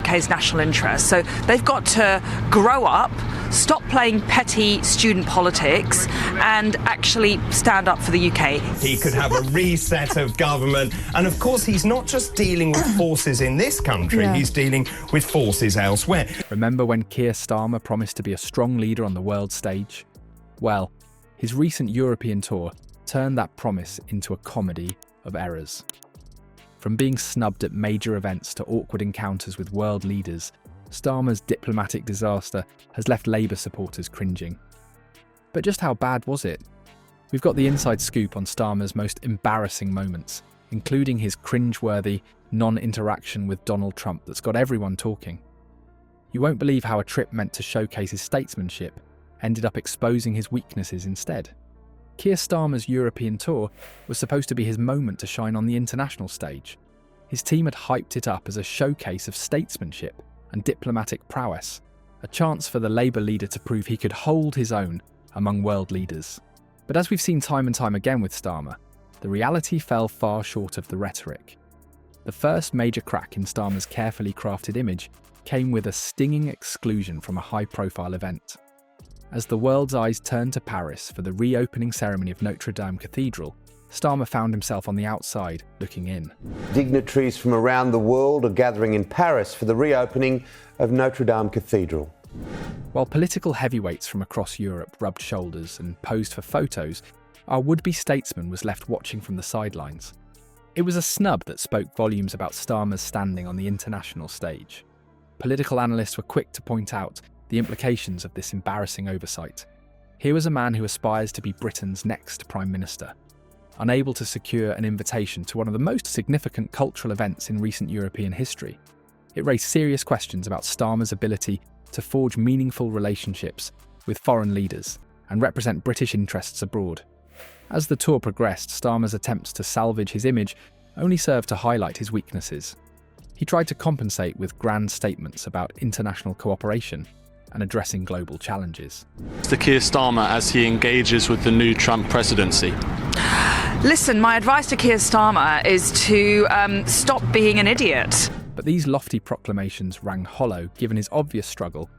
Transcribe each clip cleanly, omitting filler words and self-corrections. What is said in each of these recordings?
UK's national interest. So they've got to grow up, stop playing petty student politics and actually stand up for the UK. He could have a reset of government. And of course, he's not just dealing with forces in this country, he's dealing with forces elsewhere. Remember when Keir Starmer promised to be a strong leader on the world stage? Well, his recent European tour turned that promise into a comedy of errors. From being snubbed at major events to awkward encounters with world leaders, Starmer's diplomatic disaster has left Labour supporters cringing. But just how bad was it? We've got the inside scoop on Starmer's most embarrassing moments, including his cringe-worthy non-interaction with Donald Trump that's got everyone talking. You won't believe how a trip meant to showcase his statesmanship ended up exposing his weaknesses instead. Keir Starmer's European tour was supposed to be his moment to shine on the international stage. His team had hyped it up as a showcase of statesmanship and diplomatic prowess, a chance for the Labour leader to prove he could hold his own among world leaders. But as we've seen time and time again with Starmer, the reality fell far short of the rhetoric. The first major crack in Starmer's carefully crafted image came with a stinging exclusion from a high-profile event. As the world's eyes turned to Paris for the reopening ceremony of Notre Dame Cathedral, Starmer found himself on the outside, looking in. Dignitaries from around the world are gathering in Paris for the reopening of Notre Dame Cathedral. While political heavyweights from across Europe rubbed shoulders and posed for photos, our would-be statesman was left watching from the sidelines. It was a snub that spoke volumes about Starmer's standing on the international stage. Political analysts were quick to point out the implications of this embarrassing oversight. Here was a man who aspires to be Britain's next Prime Minister, unable to secure an invitation to one of the most significant cultural events in recent European history. It raised serious questions about Starmer's ability to forge meaningful relationships with foreign leaders and represent British interests abroad. As the tour progressed, Starmer's attempts to salvage his image only served to highlight his weaknesses. He tried to compensate with grand statements about international cooperation and addressing global challenges. Mr. Keir Starmer as he engages with the new Trump presidency? Listen, my advice to Keir Starmer is to stop being an idiot. But these lofty proclamations rang hollow given his obvious struggle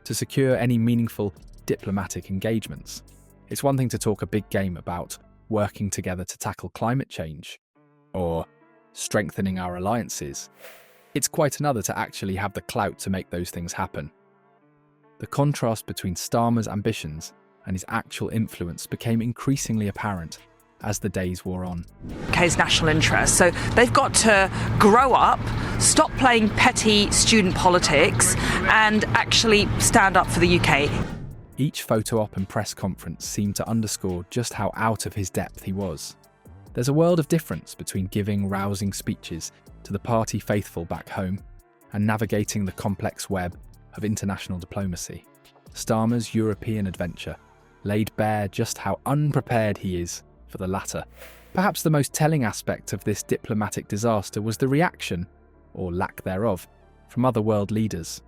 to secure any meaningful diplomatic engagements. It's one thing to talk a big game about working together to tackle climate change or strengthening our alliances. It's quite another to actually have the clout to make those things happen. The contrast between Starmer's ambitions and his actual influence became increasingly apparent as the days wore on. UK's national interest. So they've got to grow up, stop playing petty student politics and actually stand up for the UK. Each photo op and press conference seemed to underscore just how out of his depth he was. There's a world of difference between giving rousing speeches to the party faithful back home and navigating the complex web of international diplomacy. Starmer's European adventure laid bare just how unprepared he is for the latter. Perhaps the most telling aspect of this diplomatic disaster was the reaction, or lack thereof, from other world leaders.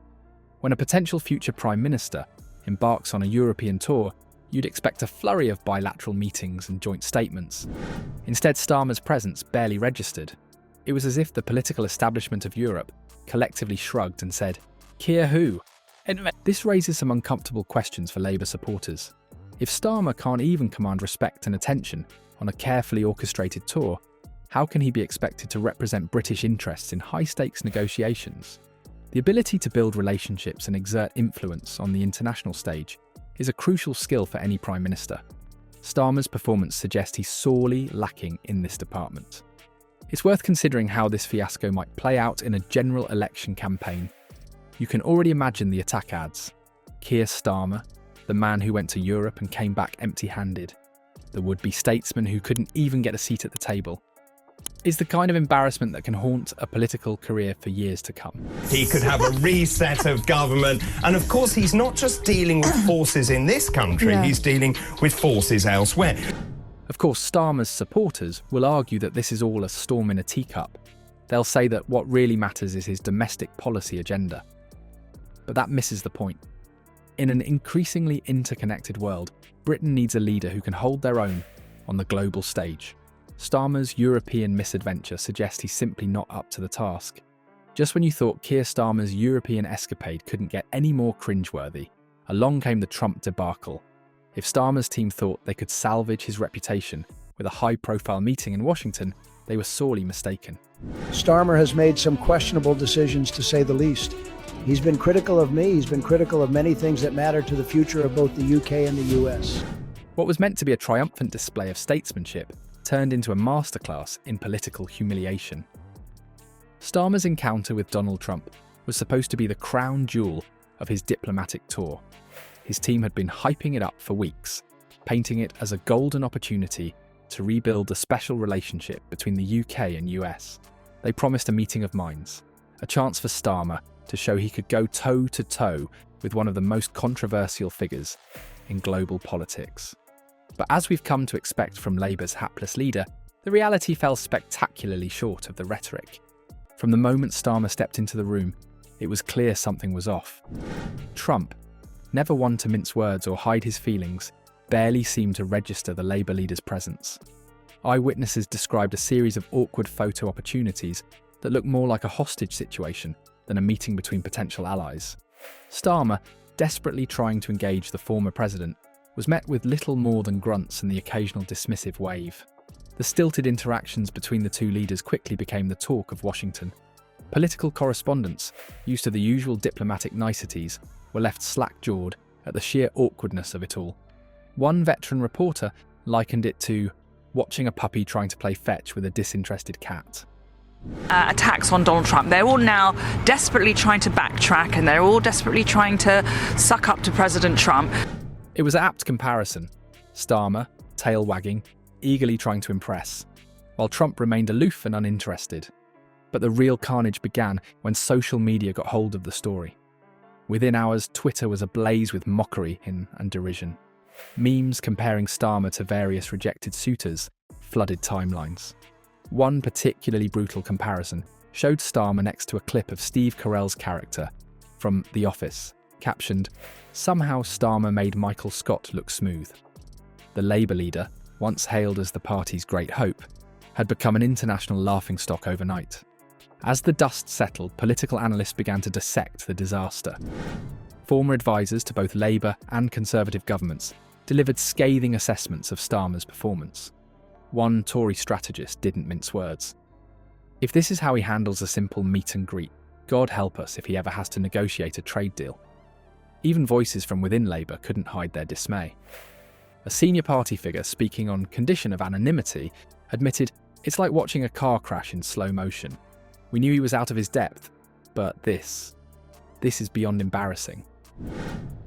When a potential future Prime Minister embarks on a European tour, you'd expect a flurry of bilateral meetings and joint statements. Instead, Starmer's presence barely registered. It was as if the political establishment of Europe collectively shrugged and said, "Keir who?" This raises some uncomfortable questions for Labour supporters. If Starmer can't even command respect and attention on a carefully orchestrated tour, how can he be expected to represent British interests in high-stakes negotiations? The ability to build relationships and exert influence on the international stage is a crucial skill for any Prime Minister. Starmer's performance suggests he's sorely lacking in this department. It's worth considering how this fiasco might play out in a general election campaign. You can already imagine the attack ads. Keir Starmer, the man who went to Europe and came back empty-handed, the would-be statesman who couldn't even get a seat at the table, is the kind of embarrassment that can haunt a political career for years to come. He could have a reset of government. And of course, he's not just dealing with forces in this country, he's dealing with forces elsewhere. Of course, Starmer's supporters will argue that this is all a storm in a teacup. They'll say that what really matters is his domestic policy agenda. But that misses the point. In an increasingly interconnected world, Britain needs a leader who can hold their own on the global stage. Starmer's European misadventure suggests he's simply not up to the task. Just when you thought Keir Starmer's European escapade couldn't get any more cringe-worthy, along came the Trump debacle. If Starmer's team thought they could salvage his reputation with a high-profile meeting in Washington, they were sorely mistaken. Starmer has made some questionable decisions, to say the least. He's been critical of me, he's been critical of many things that matter to the future of both the UK and the US. What was meant to be a triumphant display of statesmanship turned into a masterclass in political humiliation. Starmer's encounter with Donald Trump was supposed to be the crown jewel of his diplomatic tour. His team had been hyping it up for weeks, painting it as a golden opportunity to rebuild the special relationship between the UK and US. They promised a meeting of minds, a chance for Starmer to show he could go toe-to-toe with one of the most controversial figures in global politics. But as we've come to expect from Labour's hapless leader, the reality fell spectacularly short of the rhetoric. From the moment Starmer stepped into the room, it was clear something was off. Trump, never one to mince words or hide his feelings, barely seemed to register the Labour leader's presence. Eyewitnesses described a series of awkward photo opportunities that looked more like a hostage situation than a meeting between potential allies. Starmer, desperately trying to engage the former president, was met with little more than grunts and the occasional dismissive wave. The stilted interactions between the two leaders quickly became the talk of Washington. Political correspondents, used to the usual diplomatic niceties, were left slack-jawed at the sheer awkwardness of it all. One veteran reporter likened it to watching a puppy trying to play fetch with a disinterested cat. Attacks on Donald Trump. They're all now desperately trying to backtrack, and they're all desperately trying to suck up to President Trump. It was an apt comparison. Starmer, tail wagging, eagerly trying to impress, while Trump remained aloof and uninterested. But the real carnage began when social media got hold of the story. Within hours, Twitter was ablaze with mockery and derision. Memes comparing Starmer to various rejected suitors flooded timelines. One particularly brutal comparison showed Starmer next to a clip of Steve Carell's character from The Office, captioned, "Somehow Starmer made Michael Scott look smooth." The Labour leader, once hailed as the party's great hope, had become an international laughingstock overnight. As the dust settled, political analysts began to dissect the disaster. Former advisors to both Labour and Conservative governments delivered scathing assessments of Starmer's performance. One Tory strategist didn't mince words. If this is how he handles a simple meet and greet, God help us if he ever has to negotiate a trade deal. Even voices from within Labour couldn't hide their dismay. A senior party figure speaking on condition of anonymity admitted, "It's like watching a car crash in slow motion. We knew he was out of his depth, but this is beyond embarrassing."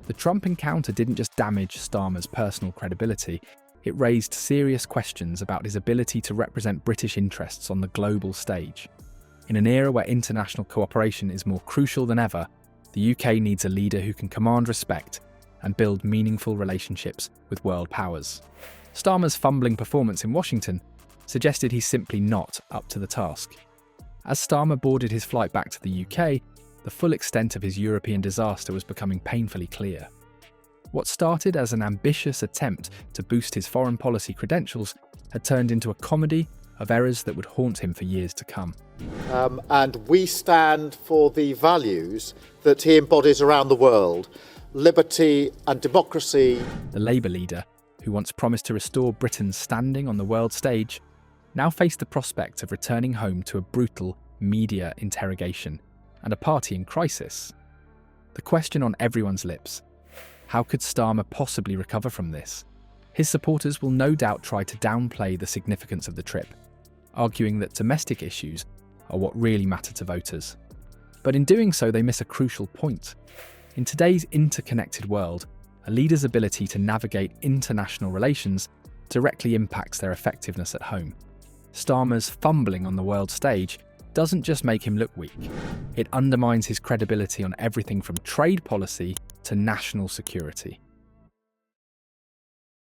The Trump encounter didn't just damage Starmer's personal credibility, it raised serious questions about his ability to represent British interests on the global stage. In an era where international cooperation is more crucial than ever, the UK needs a leader who can command respect and build meaningful relationships with world powers. Starmer's fumbling performance in Washington suggested he's simply not up to the task. As Starmer boarded his flight back to the UK, the full extent of his European disaster was becoming painfully clear. What started as an ambitious attempt to boost his foreign policy credentials had turned into a comedy of errors that would haunt him for years to come. And we stand for the values that he embodies around the world: liberty and democracy. The Labour leader, who once promised to restore Britain's standing on the world stage, now faced the prospect of returning home to a brutal media interrogation and a party in crisis. The question on everyone's lips: how could Starmer possibly recover from this? His supporters will no doubt try to downplay the significance of the trip, arguing that domestic issues are what really matter to voters. But in doing so, they miss a crucial point. In today's interconnected world, a leader's ability to navigate international relations directly impacts their effectiveness at home. Starmer's fumbling on the world stage doesn't just make him look weak, it undermines his credibility on everything from trade policy to national security.